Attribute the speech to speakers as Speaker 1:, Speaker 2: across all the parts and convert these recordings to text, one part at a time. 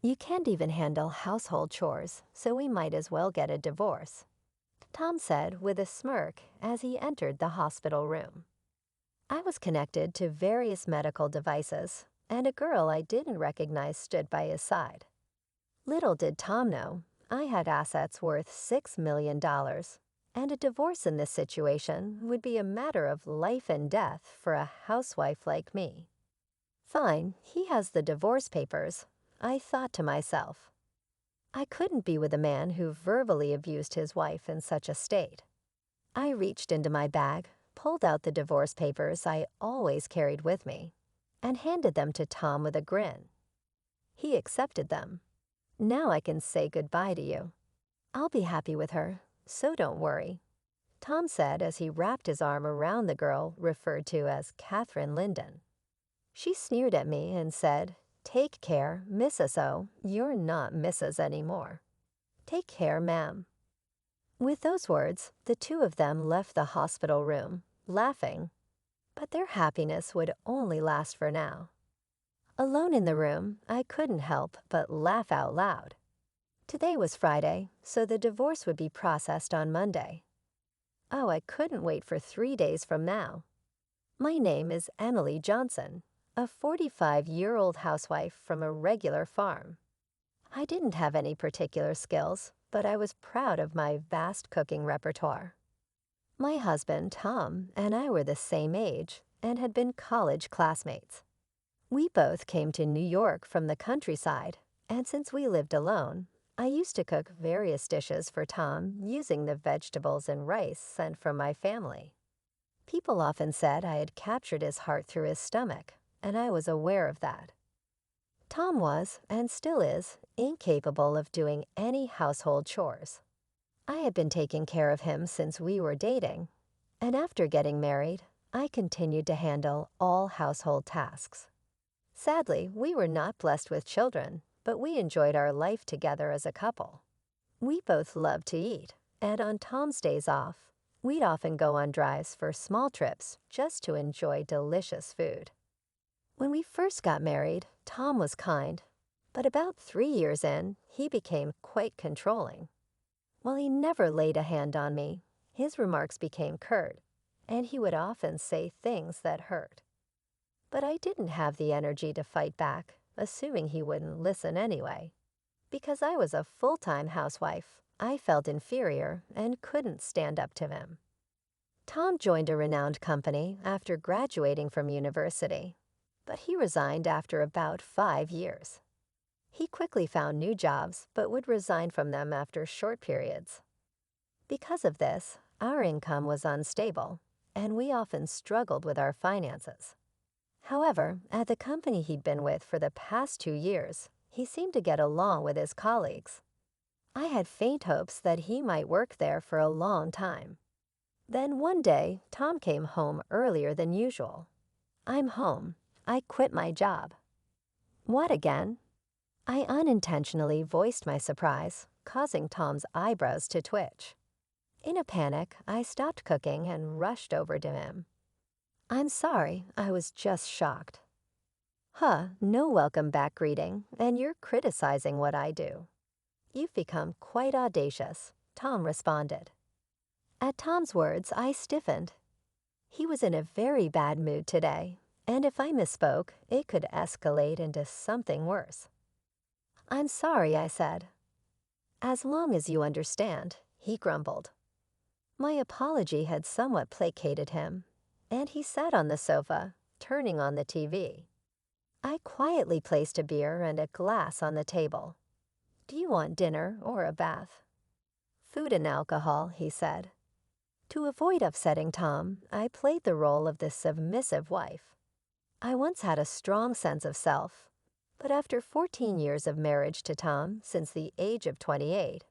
Speaker 1: You can't even handle household chores, so we might as well get a divorce," Tom said with a smirk as he entered the hospital room. I was connected to various medical devices, and a girl I didn't recognize stood by his side. Little did Tom know, I had assets worth $6 million, and a divorce in this situation would be a matter of life and death for a housewife like me. Fine, he has the divorce papers, I thought to myself. I couldn't be with a man who verbally abused his wife in such a state. I reached into my bag, pulled out the divorce papers I always carried with me, and handed them to Tom with a grin. He accepted them. "Now I can say goodbye to you. I'll be happy with her, so don't worry," Tom said as he wrapped his arm around the girl referred to as Catherine Linden. She sneered at me and said, "Take care, Mrs. O, you're not Mrs. anymore." "Take care, ma'am." With those words, the two of them left the hospital room, laughing. But their happiness would only last for now. Alone in the room, I couldn't help but laugh out loud. Today was Friday, so the divorce would be processed on Monday. Oh, I couldn't wait for 3 days from now. My name is Emily Johnson, a 45-year-old housewife from a regular farm. I didn't have any particular skills, but I was proud of my vast cooking repertoire. My husband, Tom, and I were the same age and had been college classmates. We both came to New York from the countryside, and since we lived alone, I used to cook various dishes for Tom using the vegetables and rice sent from my family. People often said I had captured his heart through his stomach, and I was aware of that. Tom was, and still is, incapable of doing any household chores. I had been taking care of him since we were dating, and after getting married, I continued to handle all household tasks. Sadly, we were not blessed with children, but we enjoyed our life together as a couple. We both loved to eat, and on Tom's days off, we'd often go on drives for small trips just to enjoy delicious food. When we first got married, Tom was kind, but about 3 years in, he became quite controlling. While he never laid a hand on me, his remarks became curt, and he would often say things that hurt. But I didn't have the energy to fight back, assuming he wouldn't listen anyway. Because I was a full-time housewife, I felt inferior and couldn't stand up to him. Tom joined a renowned company after graduating from university, but he resigned after about 5 years. He quickly found new jobs, but would resign from them after short periods. Because of this, our income was unstable, and we often struggled with our finances. However, at the company he'd been with for the past 2 years, he seemed to get along with his colleagues. I had faint hopes that he might work there for a long time. Then one day, Tom came home earlier than usual. "I'm home. I quit my job." "What again?" I unintentionally voiced my surprise, causing Tom's eyebrows to twitch. In a panic, I stopped cooking and rushed over to him. "I'm sorry, I was just shocked." "Huh, no welcome back greeting, and you're criticizing what I do." "You've become quite audacious," Tom responded. At Tom's words, I stiffened. He was in a very bad mood today, and if I misspoke, it could escalate into something worse. "I'm sorry," I said. "As long as you understand," he grumbled. My apology had somewhat placated him, and he sat on the sofa, turning on the TV. I quietly placed a beer and a glass on the table. "Do you want dinner or a bath?" "Food and alcohol," he said. To avoid upsetting Tom, I played the role of the submissive wife. I once had a strong sense of self, but after 14 years of marriage to Tom since the age of 28,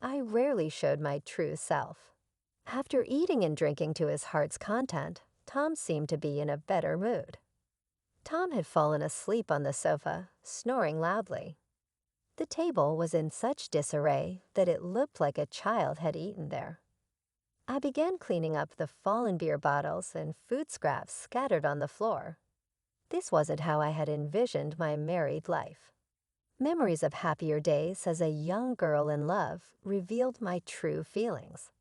Speaker 1: I rarely showed my true self. After eating and drinking to his heart's content, Tom seemed to be in a better mood. Tom had fallen asleep on the sofa, snoring loudly. The table was in such disarray that it looked like a child had eaten there. I began cleaning up the fallen beer bottles and food scraps scattered on the floor. This wasn't how I had envisioned my married life. Memories of happier days as a young girl in love revealed my true feelings.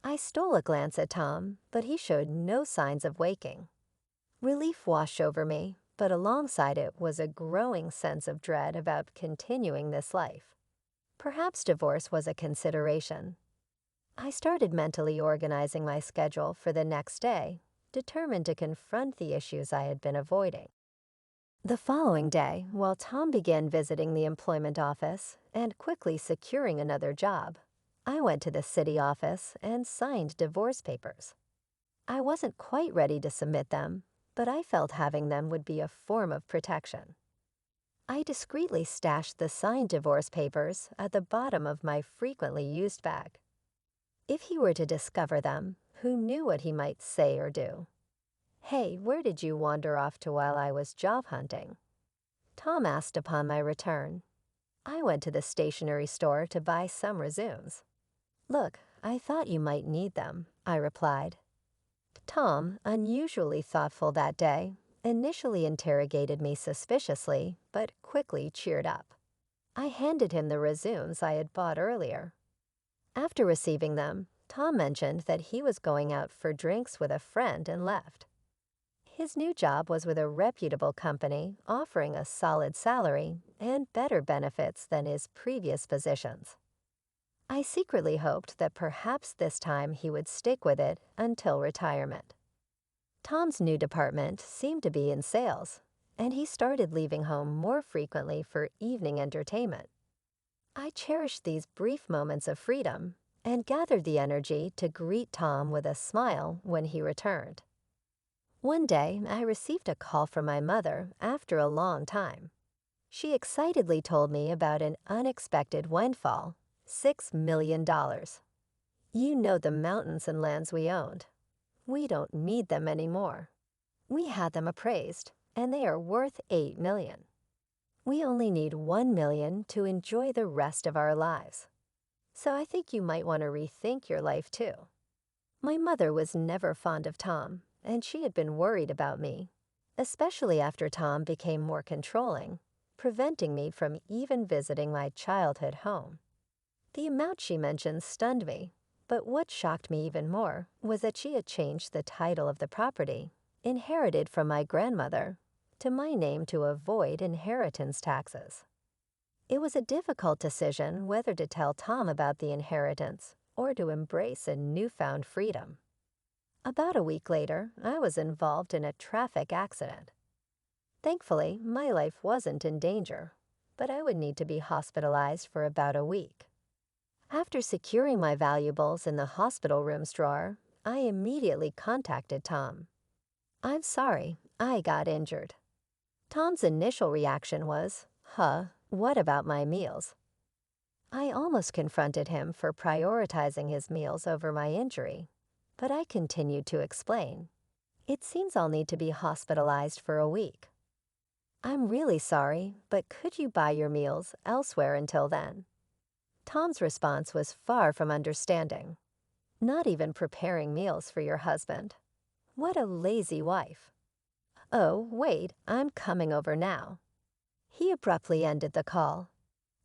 Speaker 1: I stole a glance at Tom, but he showed no signs of waking. Relief washed over me, but alongside it was a growing sense of dread about continuing this life. Perhaps divorce was a consideration. I started mentally organizing my schedule for the next day, determined to confront the issues I had been avoiding. The following day, while Tom began visiting the employment office and quickly securing another job, I went to the city office and signed divorce papers. I wasn't quite ready to submit them, but I felt having them would be a form of protection. I discreetly stashed the signed divorce papers at the bottom of my frequently used bag. If he were to discover them, who knew what he might say or do? "Hey, where did you wander off to while I was job hunting?" Tom asked upon my return. I went to the stationery store to buy some resumes. "Look, I thought you might need them," I replied. Tom, unusually thoughtful that day, initially interrogated me suspiciously, but quickly cheered up. I handed him the resumes I had bought earlier. After receiving them, Tom mentioned that he was going out for drinks with a friend and left. His new job was with a reputable company offering a solid salary and better benefits than his previous positions. I secretly hoped that perhaps this time he would stick with it until retirement. Tom's new department seemed to be in sales, and he started leaving home more frequently for evening entertainment. I cherished these brief moments of freedom and gathered the energy to greet Tom with a smile when he returned. One day, I received a call from my mother after a long time. She excitedly told me about an unexpected windfall, $6 million. "You know the mountains and lands we owned. We don't need them anymore. We had them appraised, and they are worth $8 million. We only need $1 million to enjoy the rest of our lives. So I think you might want to rethink your life too." My mother was never fond of Tom, and she had been worried about me, especially after Tom became more controlling, preventing me from even visiting my childhood home. The amount she mentioned stunned me, but what shocked me even more was that she had changed the title of the property, inherited from my grandmother, to my name to avoid inheritance taxes. It was a difficult decision whether to tell Tom about the inheritance or to embrace a newfound freedom. About a week later, I was involved in a traffic accident. Thankfully, my life wasn't in danger, but I would need to be hospitalized for about a week. After securing my valuables in the hospital room's drawer, I immediately contacted Tom. "I'm sorry, I got injured." Tom's initial reaction was, "What about my meals?" I almost confronted him for prioritizing his meals over my injury, but I continued to explain. "It seems I'll need to be hospitalized for a week. I'm really sorry, but could you buy your meals elsewhere until then?" Tom's response was far from understanding. "Not even preparing meals for your husband. What a lazy wife." "Oh, wait, I'm coming over now." He abruptly ended the call.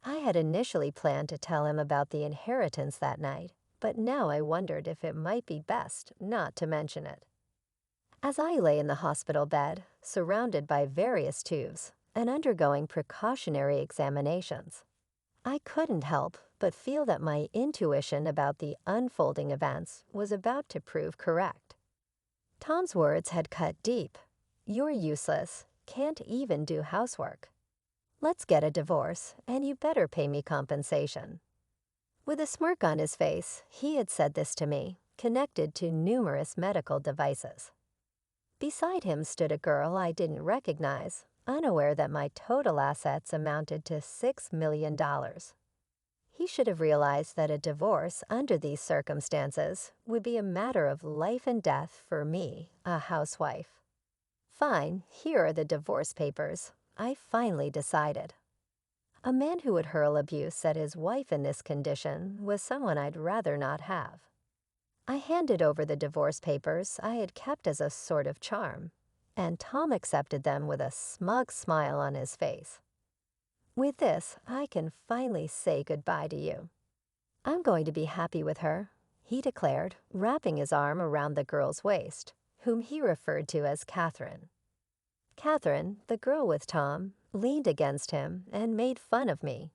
Speaker 1: I had initially planned to tell him about the inheritance that night, but now I wondered if it might be best not to mention it. As I lay in the hospital bed, surrounded by various tubes and undergoing precautionary examinations, I couldn't help but feel that my intuition about the unfolding events was about to prove correct. Tom's words had cut deep. "You're useless, can't even do housework. Let's get a divorce, and you better pay me compensation." With a smirk on his face, he had said this to me, connected to numerous medical devices. Beside him stood a girl I didn't recognize, unaware that my total assets amounted to $6 million. He should have realized that a divorce under these circumstances would be a matter of life and death for me, a housewife. "Fine, here are the divorce papers," I finally decided. A man who would hurl abuse at his wife in this condition was someone I'd rather not have. I handed over the divorce papers I had kept as a sort of charm, and Tom accepted them with a smug smile on his face. With this, I can finally say goodbye to you. I'm going to be happy with her," he declared, wrapping his arm around the girl's waist, whom he referred to as Catherine. Catherine, the girl with Tom, leaned against him and made fun of me.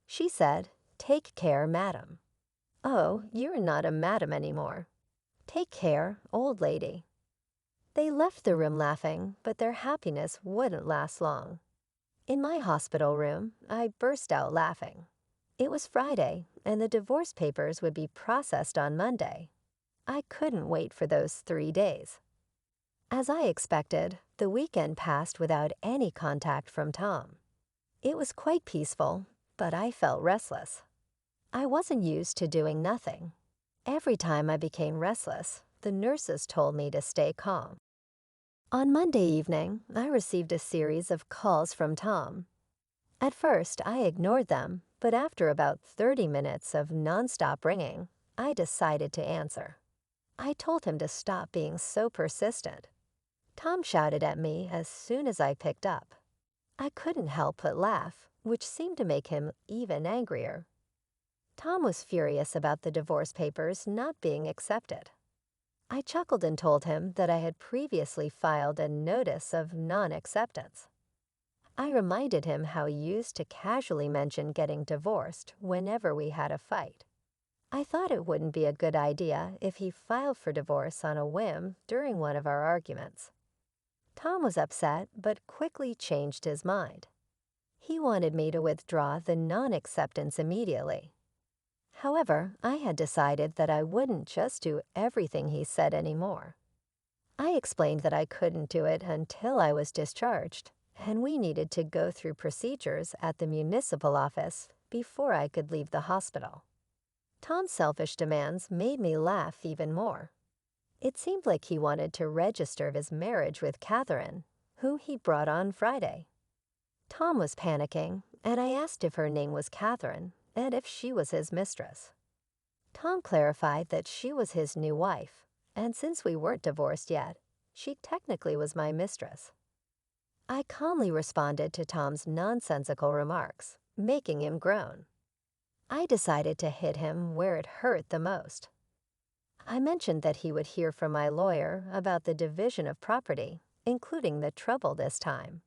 Speaker 1: She said, "Take care, madam." "Oh, you're not a madam anymore. Take care, old lady." They left the room laughing, but their happiness wouldn't last long. In my hospital room, I burst out laughing. It was Friday, and the divorce papers would be processed on Monday. I couldn't wait for those 3 days. As I expected, the weekend passed without any contact from Tom. It was quite peaceful, but I felt restless. I wasn't used to doing nothing. Every time I became restless, the nurses told me to stay calm. On Monday evening, I received a series of calls from Tom. At first, I ignored them, but after about 30 minutes of nonstop ringing, I decided to answer. I told him to stop being so persistent. Tom shouted at me as soon as I picked up. I couldn't help but laugh, which seemed to make him even angrier. Tom was furious about the divorce papers not being accepted. I chuckled and told him that I had previously filed a notice of non-acceptance. I reminded him how he used to casually mention getting divorced whenever we had a fight. I thought it wouldn't be a good idea if he filed for divorce on a whim during one of our arguments. Tom was upset but quickly changed his mind. He wanted me to withdraw the non-acceptance immediately. However, I had decided that I wouldn't just do everything he said anymore. I explained that I couldn't do it until I was discharged, and we needed to go through procedures at the municipal office before I could leave the hospital. Tom's selfish demands made me laugh even more. It seemed like he wanted to register his marriage with Catherine, who he brought on Friday. Tom was panicking, and I asked if her name was Catherine and if she was his mistress. Tom clarified that she was his new wife, and since we weren't divorced yet, she technically was my mistress. I calmly responded to Tom's nonsensical remarks, making him groan. I decided to hit him where it hurt the most. I mentioned that he would hear from my lawyer about the division of property, including the trouble this time.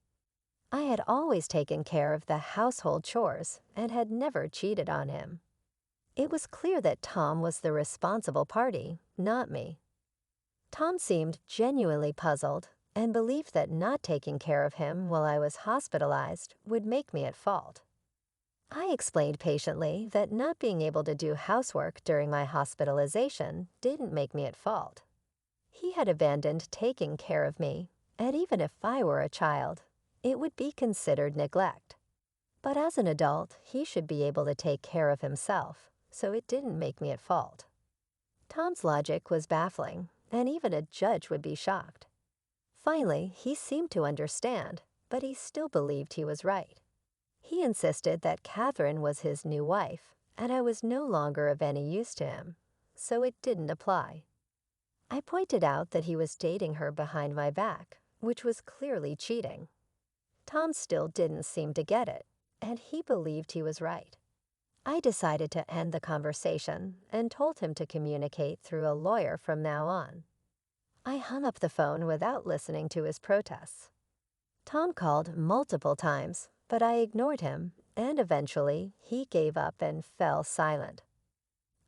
Speaker 1: I had always taken care of the household chores and had never cheated on him. It was clear that Tom was the responsible party, not me. Tom seemed genuinely puzzled and believed that not taking care of him while I was hospitalized would make me at fault. I explained patiently that not being able to do housework during my hospitalization didn't make me at fault. He had abandoned taking care of me, and even if I were a child, it would be considered neglect. But as an adult, he should be able to take care of himself, so it didn't make me at fault. Tom's logic was baffling, and even a judge would be shocked. Finally, he seemed to understand, but he still believed he was right. He insisted that Catherine was his new wife, and I was no longer of any use to him, so it didn't apply. I pointed out that he was dating her behind my back, which was clearly cheating. Tom still didn't seem to get it, and he believed he was right. I decided to end the conversation and told him to communicate through a lawyer from now on. I hung up the phone without listening to his protests. Tom called multiple times, but I ignored him, and eventually he gave up and fell silent.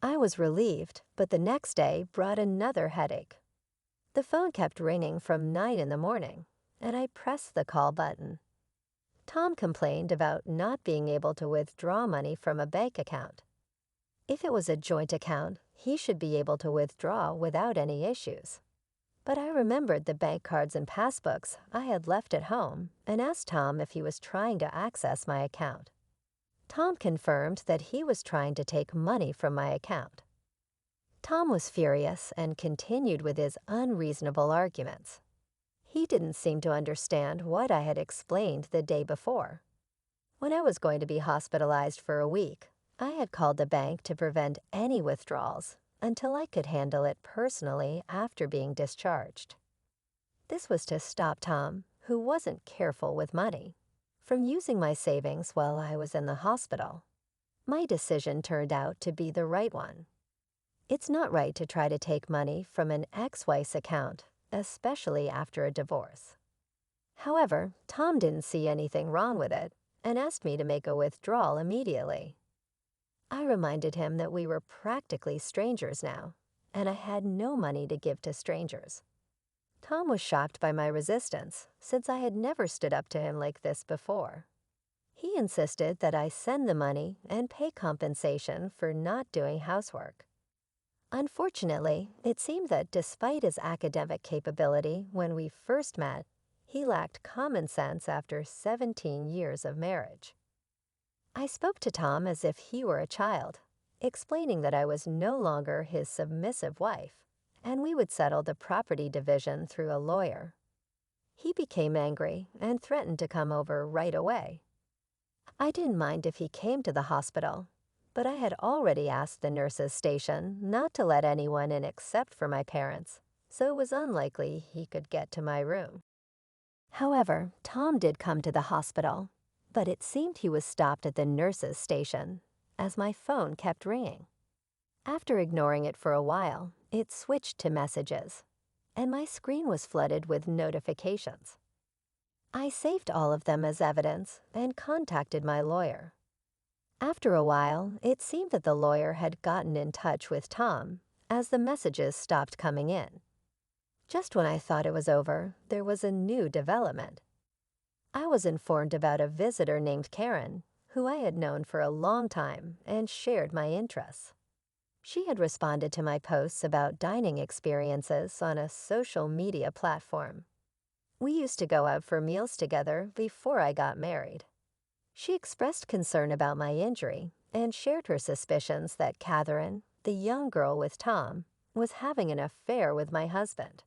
Speaker 1: I was relieved, but the next day brought another headache. The phone kept ringing from 9 in the morning, and I pressed the call button. Tom complained about not being able to withdraw money from a bank account. If it was a joint account, he should be able to withdraw without any issues. But I remembered the bank cards and passbooks I had left at home and asked Tom if he was trying to access my account. Tom confirmed that he was trying to take money from my account. Tom was furious and continued with his unreasonable arguments. He didn't seem to understand what I had explained the day before. When I was going to be hospitalized for a week, I had called the bank to prevent any withdrawals until I could handle it personally after being discharged. This was to stop Tom, who wasn't careful with money. from using my savings while I was in the hospital. My decision turned out to be the right one. It's not right to try to take money from an ex-wife's account, especially after a divorce. However, Tom didn't see anything wrong with it and asked me to make a withdrawal immediately. I reminded him that we were practically strangers now, and I had no money to give to strangers. Tom was shocked by my resistance, since I had never stood up to him like this before. He insisted that I send the money and pay compensation for not doing housework. Unfortunately, it seemed that despite his academic capability when we first met, he lacked common sense after 17 years of marriage. I spoke to Tom as if he were a child, explaining that I was no longer his submissive wife, and we would settle the property division through a lawyer. He became angry and threatened to come over right away. I didn't mind if he came to the hospital, but I had already asked the nurse's station not to let anyone in except for my parents, so it was unlikely he could get to my room. However, Tom did come to the hospital, but it seemed he was stopped at the nurse's station, as my phone kept ringing. After ignoring it for a while, it switched to messages, and my screen was flooded with notifications. I saved all of them as evidence and contacted my lawyer. After a while, it seemed that the lawyer had gotten in touch with Tom, as the messages stopped coming in. Just when I thought it was over, there was a new development. I was informed about a visitor named Karen, who I had known for a long time and shared my interests. She had responded to my posts about dining experiences on a social media platform. We used to go out for meals together before I got married. She expressed concern about my injury and shared her suspicions that Catherine, the young girl with Tom, was having an affair with my husband.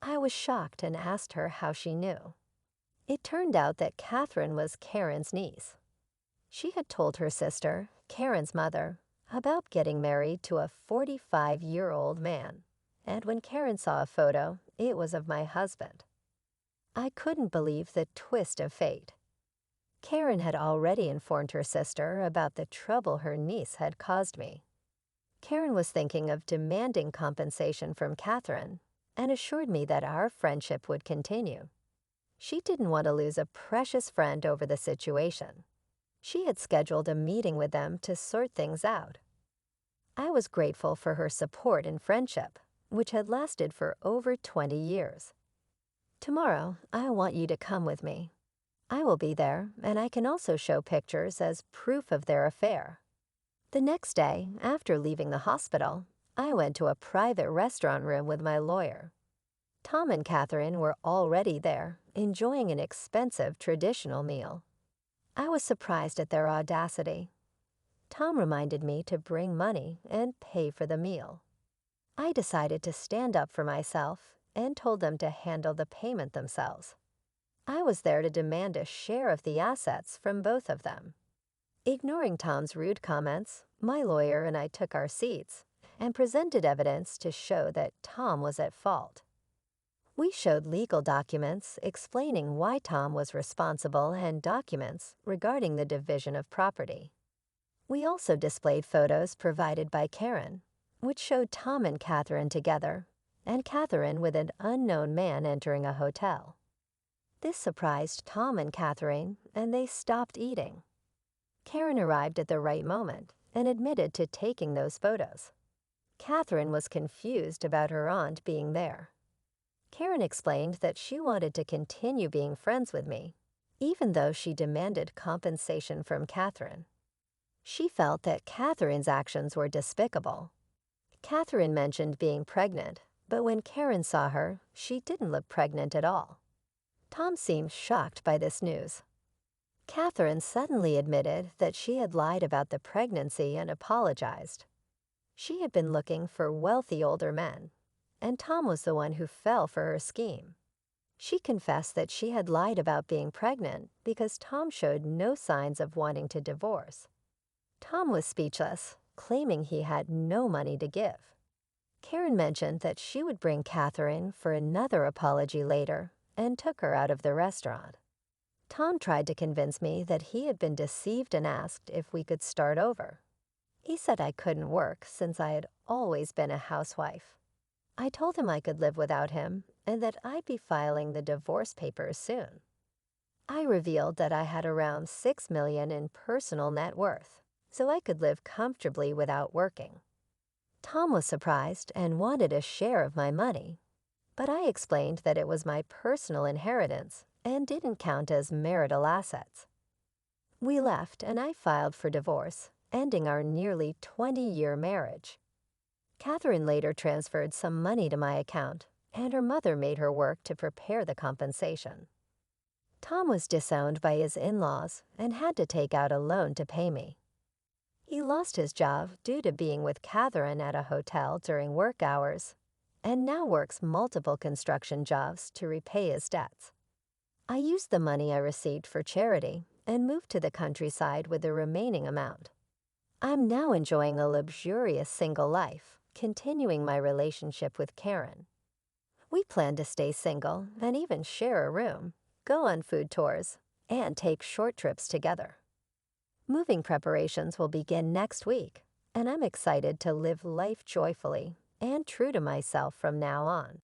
Speaker 1: I was shocked and asked her how she knew. It turned out that Catherine was Karen's niece. She had told her sister, Karen's mother, about getting married to a 45-year-old man, and when Karen saw a photo, it was of my husband. I couldn't believe the twist of fate. Karen had already informed her sister about the trouble her niece had caused me. Karen was thinking of demanding compensation from Catherine and assured me that our friendship would continue. She didn't want to lose a precious friend over the situation. She had scheduled a meeting with them to sort things out. I was grateful for her support and friendship, which had lasted for over 20 years. Tomorrow, I want you to come with me. I will be there, and I can also show pictures as proof of their affair. The next day, after leaving the hospital, I went to a private restaurant room with my lawyer. Tom and Catherine were already there, enjoying an expensive traditional meal. I was surprised at their audacity. Tom reminded me to bring money and pay for the meal. I decided to stand up for myself and told them to handle the payment themselves. I was there to demand a share of the assets from both of them. Ignoring Tom's rude comments, my lawyer and I took our seats and presented evidence to show that Tom was at fault. We showed legal documents explaining why Tom was responsible and documents regarding the division of property. We also displayed photos provided by Karen, which showed Tom and Catherine together, and Catherine with an unknown man entering a hotel. This surprised Tom and Catherine, and they stopped eating. Karen arrived at the right moment and admitted to taking those photos. Catherine was confused about her aunt being there. Karen explained that she wanted to continue being friends with me, even though she demanded compensation from Catherine. She felt that Catherine's actions were despicable. Catherine mentioned being pregnant, but when Karen saw her, she didn't look pregnant at all. Tom seemed shocked by this news. Catherine suddenly admitted that she had lied about the pregnancy and apologized. She had been looking for wealthy older men, and Tom was the one who fell for her scheme. She confessed that she had lied about being pregnant because Tom showed no signs of wanting to divorce. Tom was speechless, claiming he had no money to give. Karen mentioned that she would bring Catherine for another apology later and took her out of the restaurant. Tom tried to convince me that he had been deceived and asked if we could start over. He said I couldn't work since I had always been a housewife. I told him I could live without him and that I'd be filing the divorce papers soon. I revealed that I had around $6 million in personal net worth, so I could live comfortably without working. Tom was surprised and wanted a share of my money, but I explained that it was my personal inheritance and didn't count as marital assets. We left and I filed for divorce, ending our nearly 20-year marriage. Catherine later transferred some money to my account, and her mother made her work to prepare the compensation. Tom was disowned by his in-laws and had to take out a loan to pay me. He lost his job due to being with Catherine at a hotel during work hours, and now works multiple construction jobs to repay his debts. I used the money I received for charity and moved to the countryside with the remaining amount. I'm now enjoying a luxurious single life, continuing my relationship with Karen. We plan to stay single and even share a room, go on food tours, and take short trips together. Moving preparations will begin next week, and I'm excited to live life joyfully and true to myself from now on.